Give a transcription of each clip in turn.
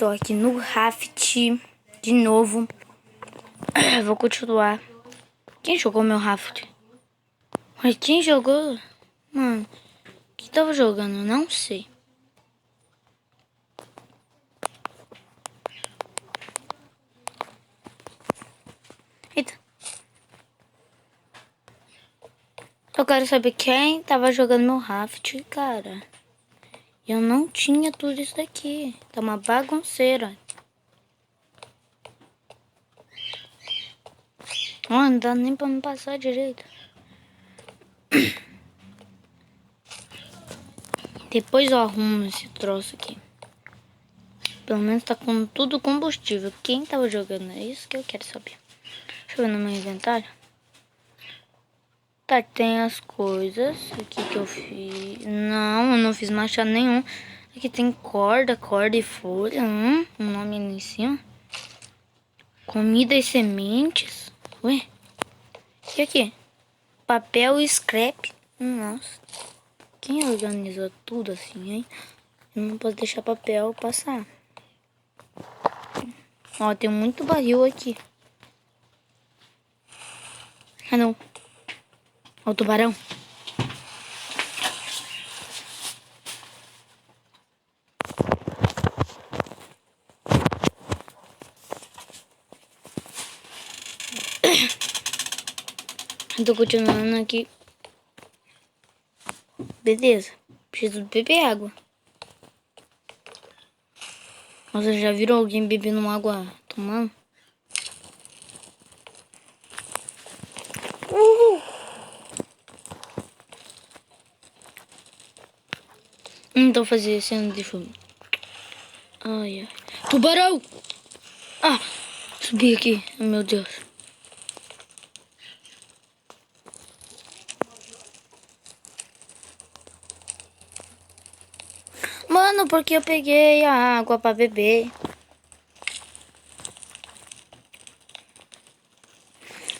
Estou aqui no raft de novo. Vou continuar. Quem jogou meu raft? Mas quem jogou? Mano, quem tava jogando? Não sei. Eita. Eu quero saber quem tava jogando meu raft, cara. Eu não tinha tudo isso daqui. Tá uma bagunceira. Ó, não dá nem pra me passar direito. Depois eu arrumo esse troço aqui. Pelo menos tá com tudo combustível. Quem tava jogando? É isso que eu quero saber. Deixa eu ver no meu inventário. Tá, tem as coisas aqui que eu fiz. Não, eu não fiz machado nenhum. Aqui tem corda e folha. Um nome ali em cima. Comida e sementes. Ué? E aqui? Papel e scrap. Nossa. Quem organizou tudo assim, hein? Eu não posso deixar papel passar. Ó, tem muito barril aqui. Ah, não. Ó, o tubarão. Eu tô continuando aqui. Beleza. Preciso beber água. Nossa, já viram alguém bebendo água tomando? Então fazer cena de filme. Ai, ai. Tubarão! Ah! Subi aqui. Oh, meu Deus. Mano, porque eu peguei a água pra beber.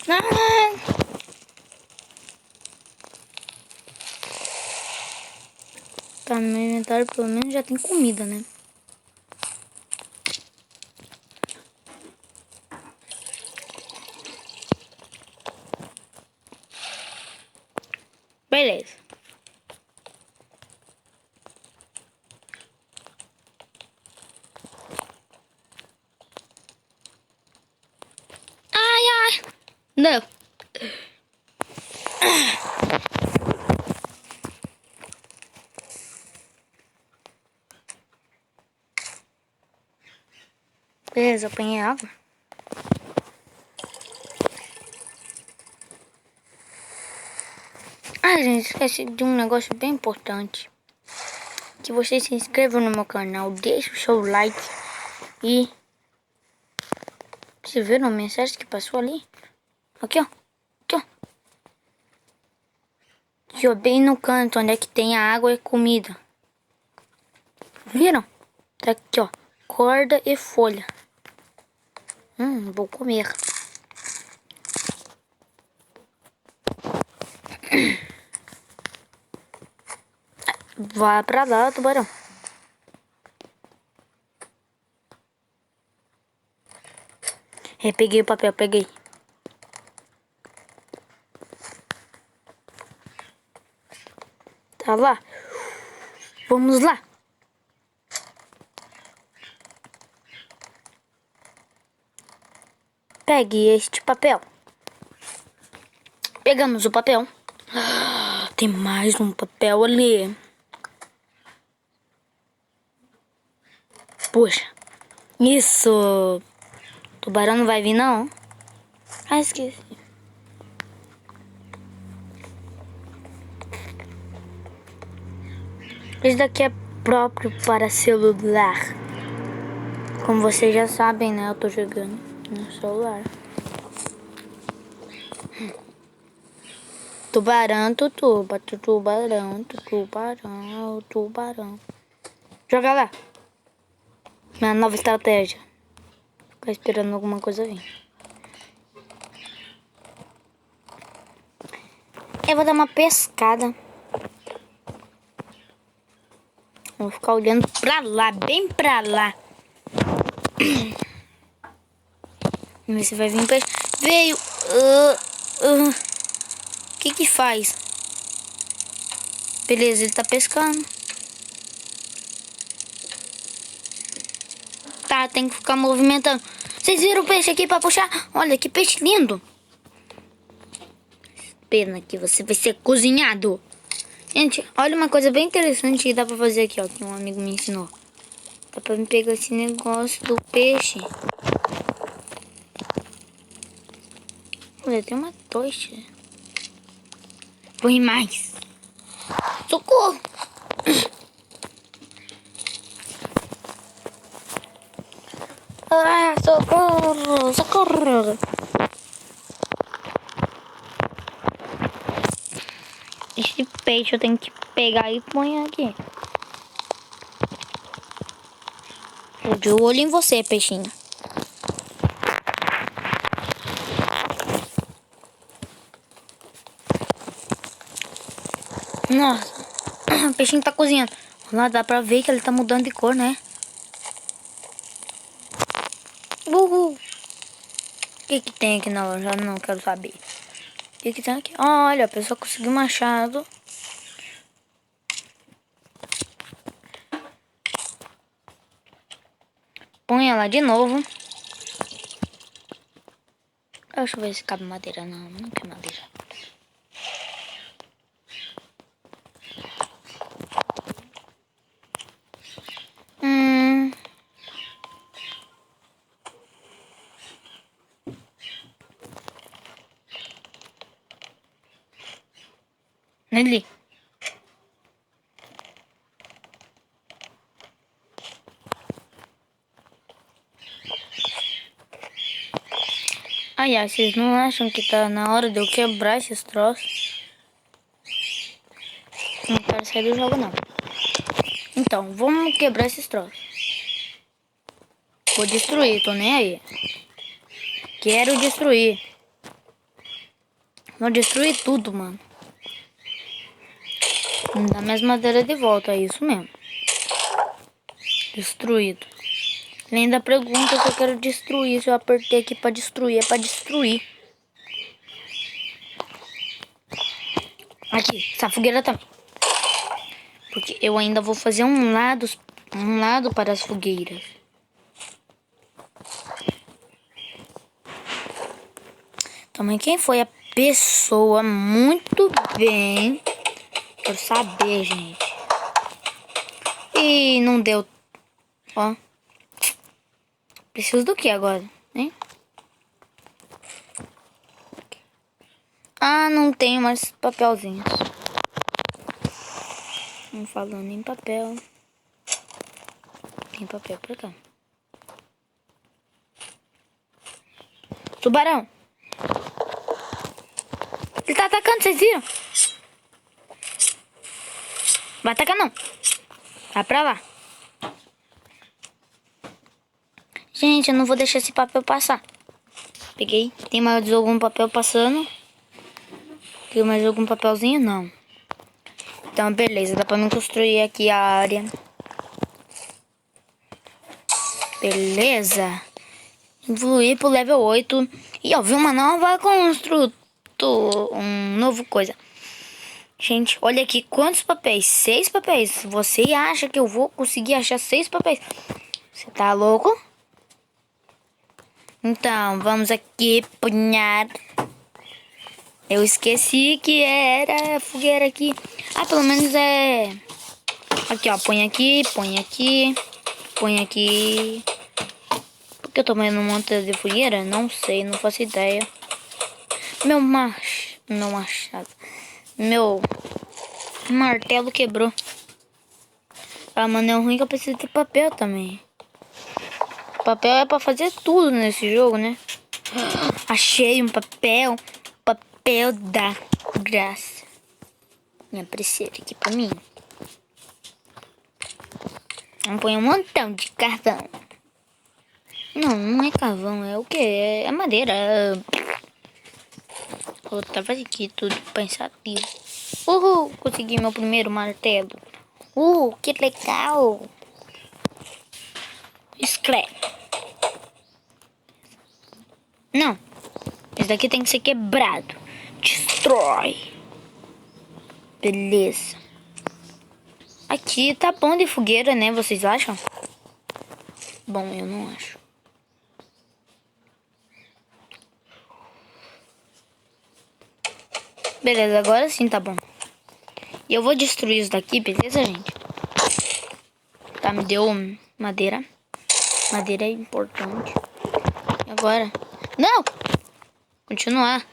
Ah! Tá, no meu inventário pelo menos já tem comida, né? Beleza. Ai, ai. Não. Beleza, eu apanhei água. Ah, gente, esqueci de um negócio bem importante. Que vocês se inscrevam no meu canal, deixem o seu like e... Você viu a mensagem que passou ali? Aqui, ó. Aqui, ó. Aqui, ó, bem no canto, onde é que tem a água e comida. Viram? Tá aqui, ó. Corda e folha. Vou comer. Vá pra lá, tubarão. Peguei o papel, peguei. Tá lá. Vamos lá. Pegue este papel. Pegamos o papel. Tem mais um papel ali. Puxa. Isso. Tubarão não vai vir, não? Ah, esqueci. Esse daqui é próprio para celular. Como vocês já sabem, né? Eu tô jogando no celular. Tubarão, tutuba, tubarão, tubarão, tubarão. Joga lá. Minha nova estratégia. Ficar esperando alguma coisa vir. Eu vou dar uma pescada. Vou ficar olhando pra lá, bem pra lá. Vamos ver se vai vir peixe. Veio! O que faz? Beleza, ele tá pescando. Tá, tem que ficar movimentando. Vocês viram o peixe aqui pra puxar? Olha, que peixe lindo. Pena que você vai ser cozinhado. Gente, olha uma coisa bem interessante que dá pra fazer aqui, ó. Que um amigo me ensinou. Dá pra me pegar esse negócio do peixe. Olha, tem uma tocha. Põe mais. Socorro! Ah, socorro! Socorro! Esse peixe eu tenho que pegar e pôr aqui. Tô de olho em você, peixinho. Nossa, o peixinho tá cozinhando. Lá dá pra ver que ele tá mudando de cor, né? Uhul. O que tem aqui na loja? Não quero saber. O que tem aqui? Olha, a pessoa conseguiu um machado. Põe ela de novo. Deixa eu ver se cabe madeira. Não, não quer madeira. Nele. Ai, vocês não acham que tá na hora de eu quebrar esses troços? Não quero sair do jogo, não. Então, vamos quebrar esses troços. Vou destruir, tô nem aí. Quero destruir. Vou destruir tudo, mano. Me dá minhas madeiras de volta, é isso mesmo. Destruído. Ele ainda pergunta se eu quero destruir. Se eu apertei aqui pra destruir, é pra destruir. Aqui, essa fogueira também. Porque eu ainda vou fazer um lado para as fogueiras. Também quem foi a pessoa? Muito bem. Quero saber, gente. E não deu. Ó. Preciso do que agora, hein? Ah, não tenho mais papelzinhos. Falando em papel. Tem papel pra cá. Tubarão. Ele tá atacando, vocês viram? Vai atacar não. Vai pra lá. Gente, eu não vou deixar esse papel passar. Peguei. Tem mais algum papel passando? Tem mais algum papelzinho? Não. Então, beleza. Dá pra mim construir aqui a área. Beleza. Evoluir pro level 8. E ó, vi uma nova um novo coisa. Gente, olha aqui quantos papéis. 6 papéis. Você acha que eu vou conseguir achar 6 papéis? Você tá louco? Então, vamos aqui punhar. Eu esqueci que era fogueira aqui. Ah, pelo menos é... Aqui, ó. Põe aqui, põe aqui. Põe aqui. Por que eu tô vendo um monte de fogueira? Não sei, não faço ideia. Meu machado. Meu martelo quebrou. Ah, mano, é ruim que eu preciso de papel também. Papel é pra fazer tudo nesse jogo, né? Achei um papel. Papel da graça. Minha preciosa aqui pra mim. Vamos pôr um montão de carvão. Não é carvão, é o que? É madeira. Eu tava aqui tudo pensativo. Uhul, consegui meu primeiro martelo. Que legal. Scrap. Não. Esse daqui tem que ser quebrado. Destrói. Beleza. Aqui tá bom de fogueira, né? Vocês acham? Bom, eu não acho. Beleza, agora sim tá bom. E eu vou destruir isso daqui, beleza, gente? Tá, me deu madeira. Madeira é importante. E agora? Não! Continuar.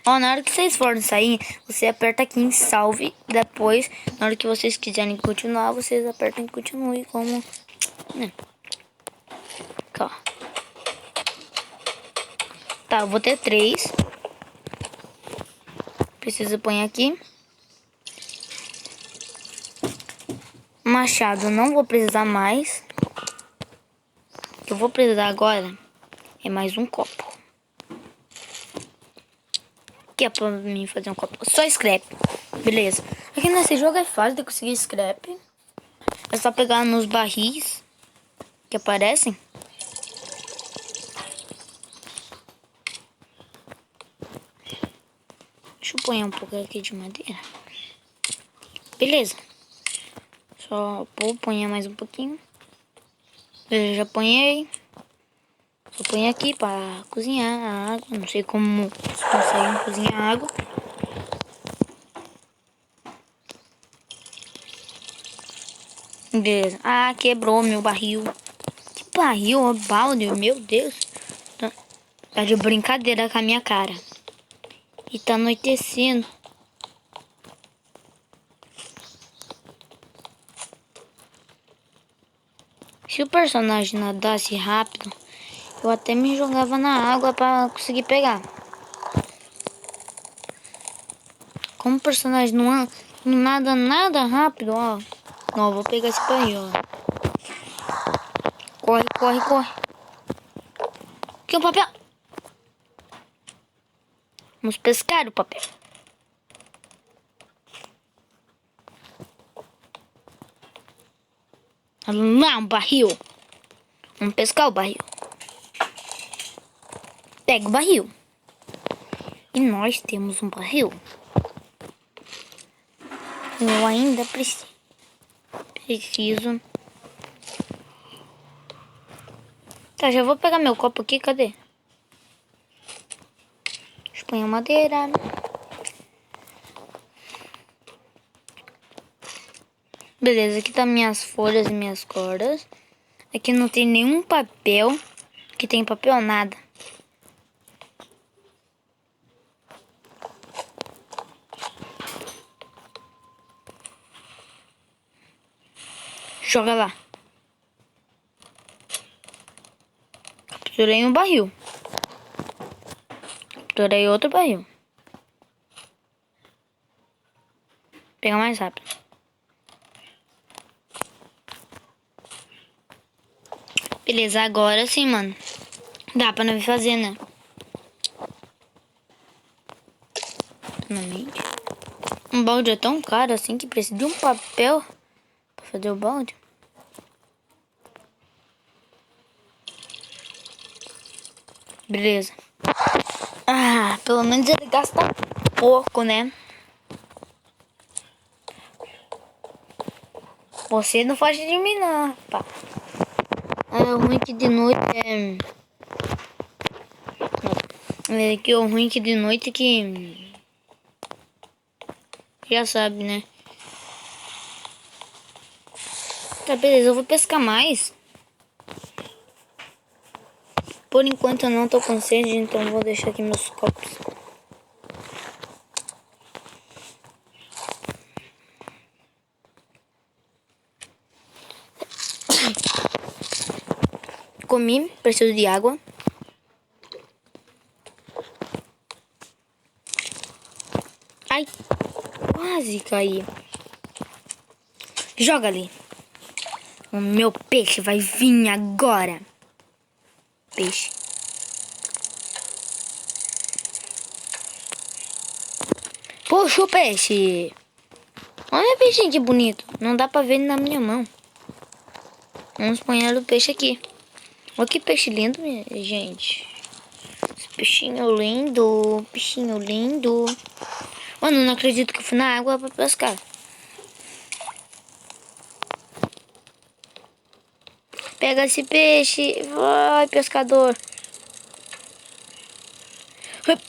Ó, na hora que vocês forem sair, você aperta aqui em salve. Depois, na hora que vocês quiserem continuar, vocês apertam em continue como... Aqui, ó. Tá, eu vou ter 3. Preciso pôr aqui. Machado não vou precisar mais. O que eu vou precisar agora é mais um copo. Que é pra mim fazer um copo. Só scrap. Beleza. Aqui nesse jogo é fácil de conseguir scrap. É só pegar nos barris que aparecem. Deixa eu pôr um pouco aqui de madeira. Beleza. Só vou pôr mais um pouquinho. Eu já ponhei. Só põe aqui para cozinhar a água. Não sei como conseguem cozinhar a água. Beleza. Ah, quebrou meu barril. Que barril, balde, meu Deus. Tá de brincadeira com a minha cara. E tá anoitecendo. Se o personagem nadasse rápido, eu até me jogava na água pra conseguir pegar. Como o personagem não nada nada rápido, ó. Não, vou pegar esse barril, ó. Corre, corre, corre. Aqui é um papel. Vamos pescar o papel. Lá, um barril. Vamos pescar o barril. Pega o barril. E nós temos um barril. Eu ainda preciso. Tá, já vou pegar meu copo aqui. Cadê? Deixa eu pôr a madeira. Beleza, aqui tá minhas folhas e minhas cordas. Aqui não tem nenhum papel. Aqui tem papel nada. Joga lá. Capturei um barril. Capturei outro barril. Pega mais rápido. Beleza, agora sim, mano. Dá pra nós fazer, né? Finalmente. Um balde é tão caro assim que precisa de um papel pra fazer o balde. Beleza. Ah, pelo menos ele gasta pouco, né? Você não foge de mim, não, rapaz. É ruim que de noite é que o ruim que de noite que já sabe, né? Tá, beleza, eu vou pescar mais. Por enquanto eu não tô com sede, então eu vou deixar aqui meus copos. Comi, preciso de água. Ai, quase caí. Joga ali. O meu peixe vai vir agora. Peixe. Puxa o peixe. Olha o peixinho que bonito. Não dá pra ver ele na minha mão. Vamos pôr o peixe aqui. Olha que peixe lindo, minha gente. Peixinho lindo, peixinho lindo. Mano, não acredito que eu fui na água pra pescar. Pega esse peixe. Vai, pescador.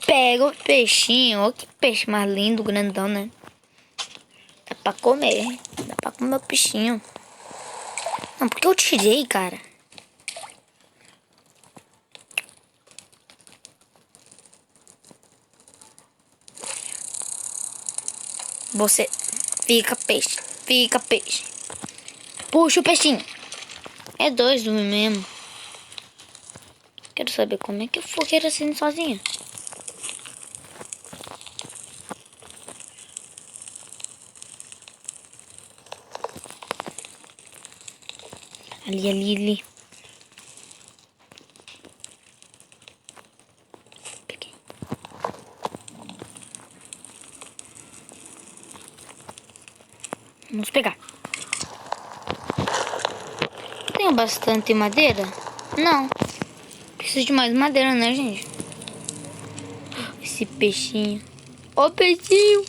Pega o peixinho. Olha que peixe mais lindo, grandão, né? Dá pra comer. Dá pra comer o peixinho. Não, porque eu tirei, cara. Você fica peixe. Fica peixe. Puxa o peixinho. É dois do mesmo. Quero saber como é que eu fogueira assim sozinha. Ali. Peguei. Vamos pegar. Tenho bastante madeira? Não. Preciso de mais madeira, né, gente? Esse peixinho. Ó, peixinho.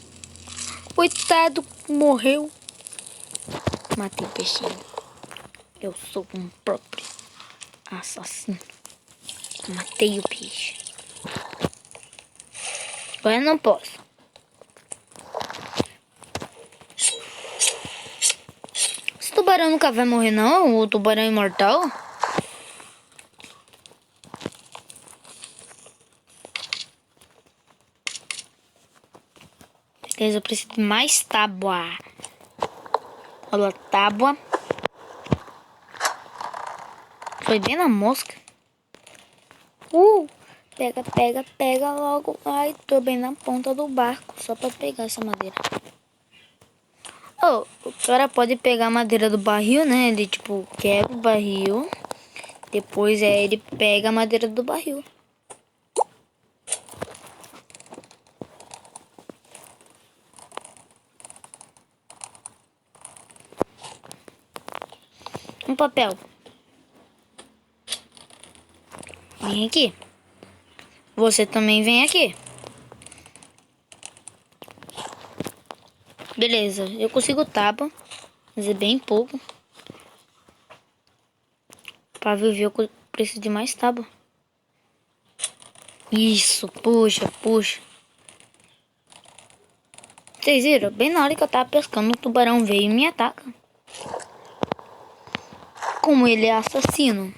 Coitado, morreu. Matei o peixinho. Eu sou um próprio assassino. Matei o peixe. Agora eu não posso. Esse tubarão nunca vai morrer, não? O tubarão imortal? Beleza, eu preciso de mais tábua. Olha a tábua. Foi bem na mosca. Pega logo. Ai, tô bem na ponta do barco. Só pra pegar essa madeira. Oh, o cara pode pegar a madeira do barril, né? Ele, tipo, quebra o barril. Depois ele pega a madeira do barril. Um papel. Vem aqui. Você também vem aqui. Beleza, eu consigo tábua, mas é bem pouco. Pra viver eu preciso de mais tábua. Isso, puxa. Vocês viram? Bem na hora que eu tava pescando, o tubarão veio e me ataca. Como ele é assassino.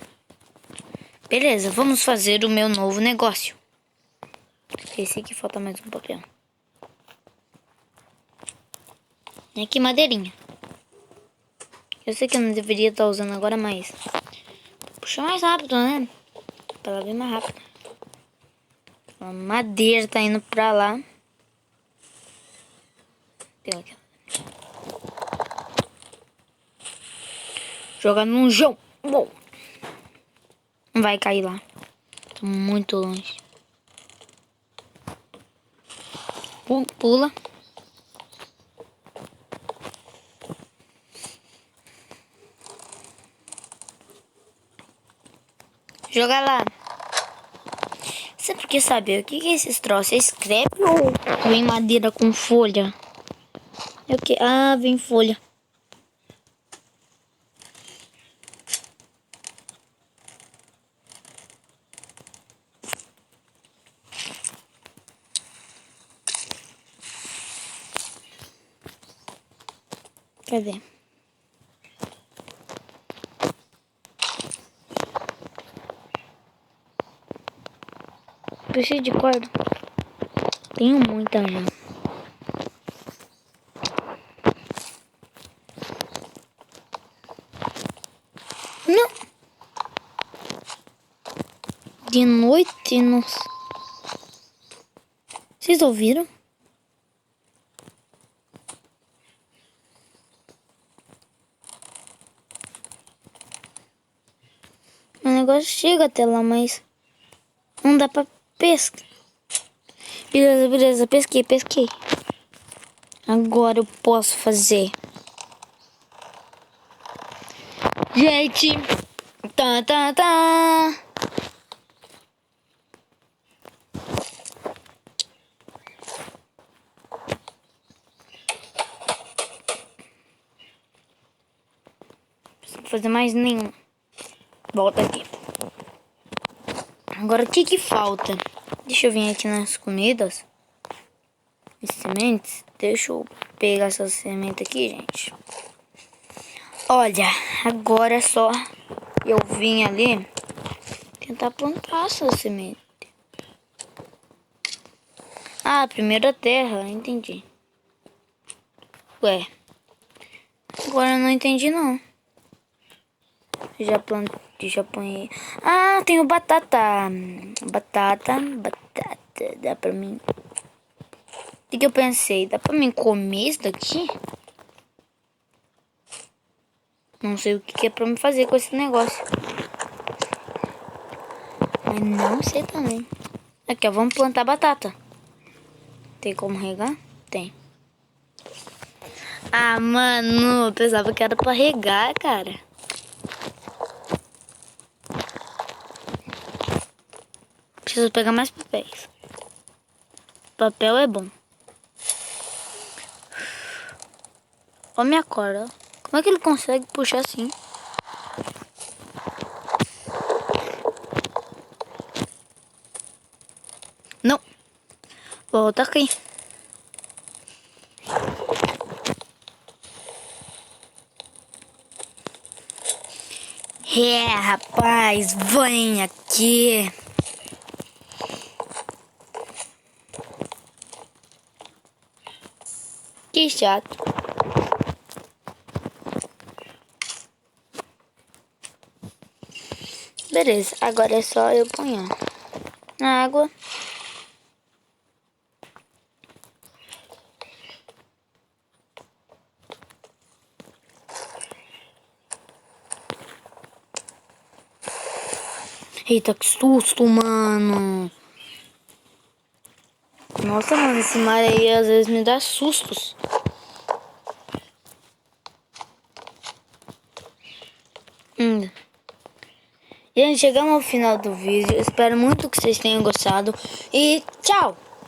Beleza, vamos fazer o meu novo negócio. Esqueci que falta mais um papel. E aqui madeirinha. Eu sei que eu não deveria estar usando agora, mas... puxa mais rápido, né? Pra ela vir mais rápido. A madeira tá indo pra lá. Deu aqui. Joga no chão. Uou. Não vai cair lá. Tô muito longe. Pula. Joga lá. Sempre quis saber o que é esses troços? É scrap ou vem madeira com folha? É o que? Ah, vem folha. Cadê? Preciso de corda. Tenho muita já. Não. De noite, nossa. Vocês ouviram? O negócio chega até lá, mas não dá pra pescar. Beleza, pesquei. Agora eu posso fazer. Gente, tá. fazer mais nenhum. Volta aqui. Agora o que falta? Deixa eu vir aqui nas comidas. E sementes. Deixa eu pegar essa semente aqui, gente. Olha, agora é só eu vim ali tentar plantar essa semente. Ah, primeiro a terra, entendi. Ué, agora eu não entendi não. Já plantei, já ponhei. Ah, tenho batata. Batata. Dá pra mim. O que eu pensei? Dá pra mim comer isso daqui? Não sei o que é pra me fazer com esse negócio. Mas não sei também. Aqui, ó, vamos plantar batata. Tem como regar? Tem. Ah, mano, eu pensava que era pra regar, cara. Preciso pegar mais papéis. Papel é bom. Ó minha corda. Como é que ele consegue puxar assim? Não. Volta aqui. É, rapaz, vem aqui. Que chato. Beleza, agora é só eu pôr a água. Eita, que susto, mano. Nossa, mano, esse mar aí às vezes me dá sustos. Gente, chegamos ao final do vídeo. Espero muito que vocês tenham gostado. E tchau!